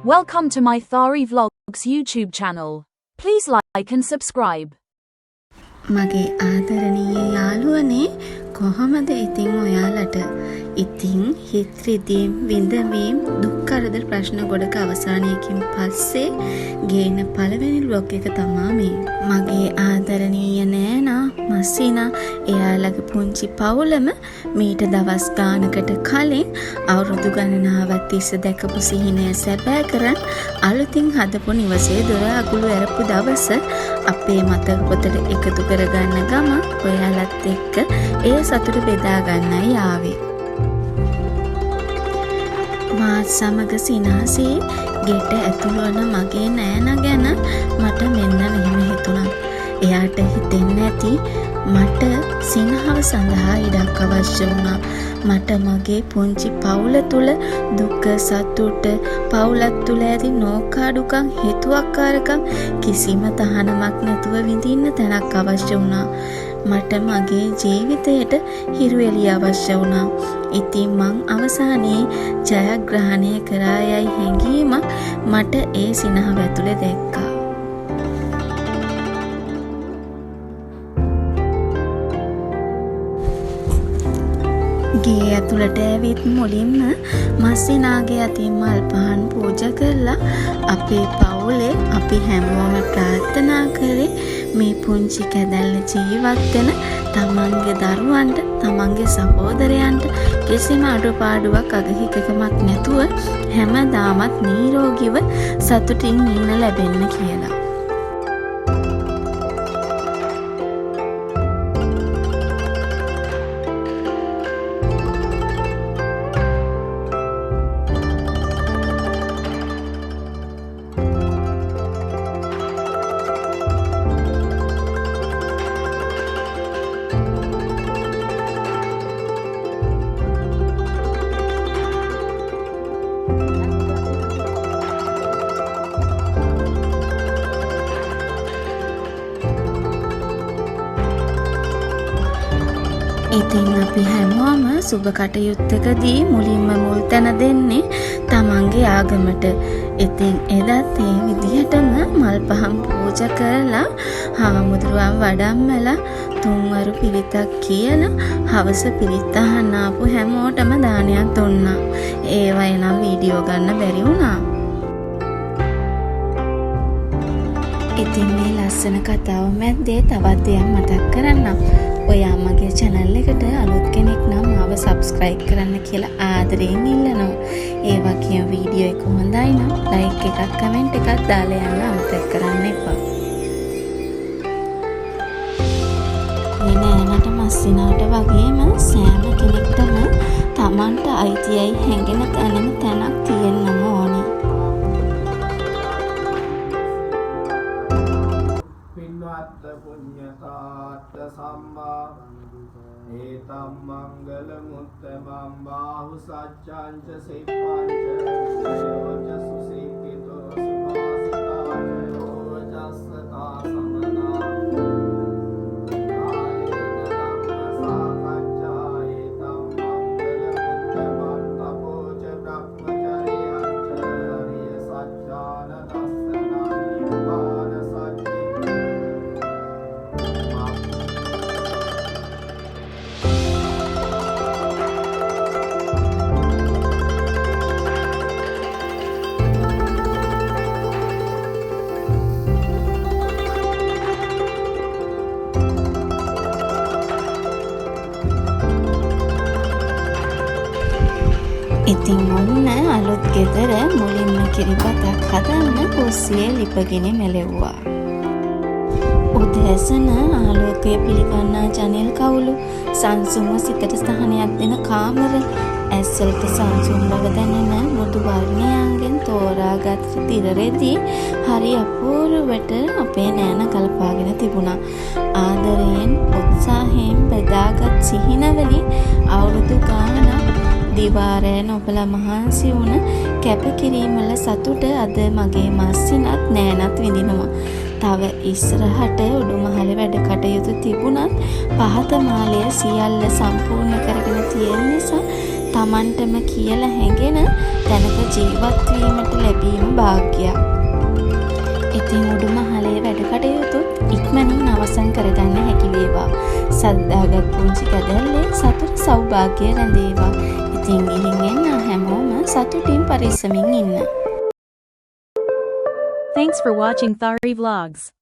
Welcome to my Thari Vlogs YouTube channel. Please like and subscribe. මගේ ආදරණීය යාළුවනේ කොහොමද ඉතින් ඔයාලට ඉතින් හිත රිදීම් විඳවීම් දුක් කරදර ප්‍රශ්න ගොඩක අවසානයකින් පස්සේ ගේන පළවෙනි vlog එක තමයි මේ. මගේ ආදරණීය නෑනා මස්සිනා එයාලගේ පුංචි පවුලම මීට දවස් ගානකට කලින් අවුරුදු ගණනාවක් තිස්සේ දැකපු සිහිනය සැබෑ කරන් අලුතින් හදපු නිවසේ දොර අගුළු ඇරපු දවස අපේ මතක පොතට එකතු කරගන්න ගම ඔයාලත් එක්ක ඒ සතුට බෙදා ගන්නයි ආවේ. මාත් සමග සිනාසේ ගෙට ඇතුළු වන මගේ නෑනා ගැන මට මෙන්න මෙහෙම හිතුණා. එයාට හිතෙන්නේ නැති මට සිනහව සඳහා ඉඩක් අවශ්‍ය වුණා. මට මගේ පුංචි පවුල තුල දුක සතුට පවුලත් තුල ඇති නෝකාඩුකම් හිතුවක්කාරකම් කිසිම තහනමක් නැතුව විඳින්න තැනක් අවශ්‍ය වුණා. මට මගේ ජීවිතයට හිරු එළිය අවශ්‍ය වුණා. ඉතින් මං අවසානයේ ජයග්‍රහණය කරා යයි හැඟීමක් මට ඒ සිනහව ඇතුලේ දැක්කා. ගේ ඇතුළට ඇවිත් මුලින්ම මස්සිනාගේ අතින් මල් පහන් පූජා කරලා අපේ පවුලේ අපි හැමෝම ප්‍රාර්ථනා කරේ මේ පුංචි කැදැල්ල ජීවත් වෙන තමන්ගේ දරුවන්ට තමන්ගේ සහෝදරයන්ට කිසිම අඩුපාඩුවක් අගහිකකමක් නැතුව හැමදාමත් නිරෝගීව සතුටින් ඉන්න ලැබෙන්න කියලා. ඉතින් අපි හැමෝම සුබ කටයුත්තකදී මුලින්ම මුල් තැන දෙන්නේ තමන්ගේ ආගමට. ඉතින් එදත් ඒ විදිහටම මල් පහන් පූජා කරලා හාමුදුරුවන් වඩම්මලා තුන්වරු පිරිතක් කියලා හවස පිරිත් අහන්න ආපු හැමෝටම දානයක් දුන්නා. ඒවා එනම් වීඩියෝ ගන්න බැරි වුණා. ඉතින් මේ ලස්සන කතාව මැද්දේ තවත් දෙයක් මතක් කරන්නම්. ඔයා මගේ channel එකට අලුත් කෙනෙක් නම් ආව subscribe කරන්න කියලා ආදරෙන් ඉල්ලනවා. ඒ වගේම වීඩියෝ එක හොඳයි නම් like එකක් comment එකක් දාලා යන්න අමතක කරන්න එපා. මේ නෑනට මස්සිනාට වගේම සෑම කෙනෙක්ටම Tamanට අයිතියයි හැඟෙන තැනම තැනක් තියෙන්නම ඕනේ. පුඤ්ඤතාත්ත සම්මා ඒතම් මංගල මුත්තමං බාහු සච්ඡංච සිප්පංච යෝච සුසිකිතෝ සුභාසිතාච යෝචස්සතා සමනා ඉතින් ඔන්න අලුත් ගෙදර මුලින්ම කිරිපතක් හදන්න කුස්සියේ ලිපගෙන මෙලෙව්වා. උදෑසන ආලෝකය පිළිගන්නා ජනෙල් කවුළු සංසුන්ව සිතට සහනයක් දෙන කාමර ඇස්වලට සංසුන් බව දැනෙන මුදු වර්ණයන්ගෙන් තෝරාගත් තිරරෙදි හරි අපූර්වට අපේ නෑන කල්පාගෙන තිබුණා. ආදරයෙන් උත්සාහයෙන් බෙදාගත් සිහිනවලින් අවුරුදු ගානක් දිවාරෑ නොබලා මහන්සි වුණ කැපකිරීමල සතුට අද මගේ මස්සිනත් නෑනත් විඳිනවා. තව ඉස්සරහට උඩුමහල වැඩ කටයුතු තිබුණත් පහත මාලය සියල්ල සම්පූර්ණ කරගෙන තියෙන නිසා Tamanටම කියලා හැඟෙන තැනක ජීවත් වීමට ලැබීම භාග්‍යයක්. ඉතින් උඩුමහලේ වැඩ කටයුතුත් ඉක්මනින් අවසන් කරගන්න හැකි වේවා. සද්දාගත් පුංචි කැදැල්ලේ සතුට සෞභාග්‍ය රැඳේවා. ඉතින් ගිහින් එන්න හැමෝම සතුටින් පරිස්සමින් ඉන්න. Thanks for watching Thari Vlogs.